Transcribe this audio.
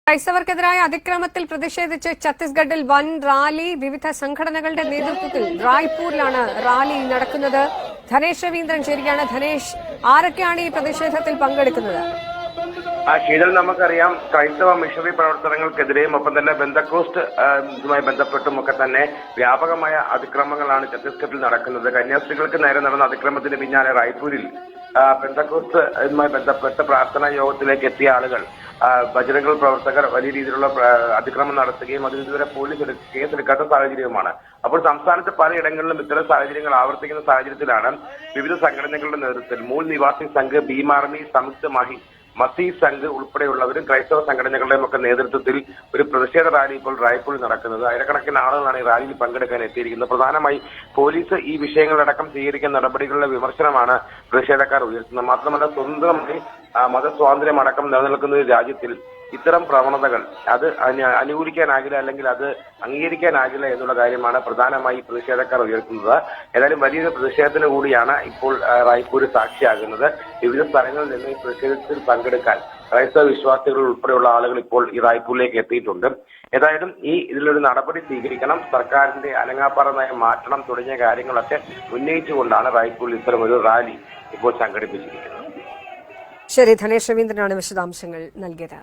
ക്രൈസ്തവർക്കെതിരായ അതിക്രമത്തിൽ പ്രതിഷേധിച്ച് ഛത്തീസ്ഗഡിൽ വൻ റാലി. വിവിധ സംഘടനകളുടെ നേതൃത്വത്തിൽ റായ്പൂരിലാണ് റാലി നടക്കുന്നത്. ധനേഷ് രവീന്ദ്രൻ ചേരുകയാണ്. ധനേഷ്, ആരൊക്കെയാണ് ഈ പ്രതിഷേധത്തിൽ പങ്കെടുക്കുന്നത്? ശീതൽ, നമുക്കറിയാം ക്രൈസ്തവ മിഷണറി പ്രവർത്തനങ്ങൾക്കെതിരെയും ഒപ്പം തന്നെ ബന്ധക്കോസ്റ്റ് ഇതുമായി ബന്ധപ്പെട്ടും ഒക്കെ തന്നെ വ്യാപകമായ അതിക്രമങ്ങളാണ് ഛത്തീസ്ഗഡിൽ നടക്കുന്നത്. കന്യാസ്ത്രീകൾക്ക് നേരെ നടന്ന അതിക്രമത്തിന് പിന്നാലെ റായ്പൂരിൽ ബന്ധക്കോസ്റ്റ് ഇതുമായി ബന്ധപ്പെട്ട് പ്രാർത്ഥനാ യോഗത്തിലേക്ക് എത്തിയ ആളുകൾ ബജരംഗൾ പ്രവർത്തകർ വലിയ രീതിയിലുള്ള അതിക്രമം നടത്തുകയും അതിന് ഇതുവരെ പോലീസ് കേസെടുക്കാത്ത സാഹചര്യവുമാണ്. അപ്പോൾ സംസ്ഥാനത്ത് പലയിടങ്ങളിലും ഇത്തരം സാഹചര്യങ്ങൾ ആവർത്തിക്കുന്ന സാഹചര്യത്തിലാണ് വിവിധ സംഘടനകളുടെ നേതൃത്വത്തിൽ മൂൽ നിവാസി സംഘ്, ഭീം ആർമി, സംയുക്ത മസീഹ് സംഘ് ഉൾപ്പെടെയുള്ളവരും ക്രൈസ്തവ സംഘടനകളുടെയും ഒക്കെ നേതൃത്വത്തിൽ ഒരു പ്രതിഷേധ റാലി ഇപ്പോൾ റായ്പൂരിൽ നടക്കുന്നത്. ആയിരക്കണക്കിന് ആളുകളാണ് ഈ റാലിയിൽ പങ്കെടുക്കാൻ എത്തിയിരിക്കുന്നത്. പ്രധാനമായി പോലീസ് ഈ വിഷയങ്ങളടക്കം സ്വീകരിക്കുന്ന നടപടികളുടെ വിമർശനമാണ് പ്രതിഷേധക്കാർ ഉയർത്തുന്നത്. മാത്രമല്ല, സ്വന്തമായി മതസ്വാതന്ത്ര്യം അടക്കം നിലനിൽക്കുന്ന ഒരു രാജ്യത്തിൽ ഇത്തരം പ്രവണതകൾ അത് അനുകൂലിക്കാനാകില്ല, അല്ലെങ്കിൽ അത് അംഗീകരിക്കാനാകില്ല എന്നുള്ള കാര്യമാണ് പ്രധാനമായി പ്രതിഷേധക്കാർ ഉയർത്തുന്നത്. ഏതായാലും വലിയൊരു പ്രതിഷേധത്തിന് കൂടിയാണ് ഇപ്പോൾ റായ്പൂർ സാക്ഷിയാകുന്നത്. വിവിധ സ്ഥലങ്ങളിൽ നിന്ന് ഈ പ്രതിഷേധത്തിൽ പങ്കെടുക്കാൻ ക്രൈസ്തവ വിശ്വാസികൾ ഉൾപ്പെടെയുള്ള ആളുകൾ ഇപ്പോൾ ഈ റായ്പൂരിലേക്ക് എത്തിയിട്ടുണ്ട്. ഏതായാലും ഇതിലൊരു നടപടി സ്വീകരിക്കണം, സർക്കാരിന്റെ അനങ്ങാപ്പാറ നയം മാറ്റണം തുടങ്ങിയ കാര്യങ്ങളൊക്കെ ഉന്നയിച്ചുകൊണ്ടാണ് റായ്പൂരിൽ ഇത്തരം ഒരു റാലി ഇപ്പോൾ സംഘടിപ്പിച്ചിരിക്കുന്നത്. ശരി, ധനേഷ് രവീന്ദ്രനാണ് വിശദാംശങ്ങൾ നൽകിയത്.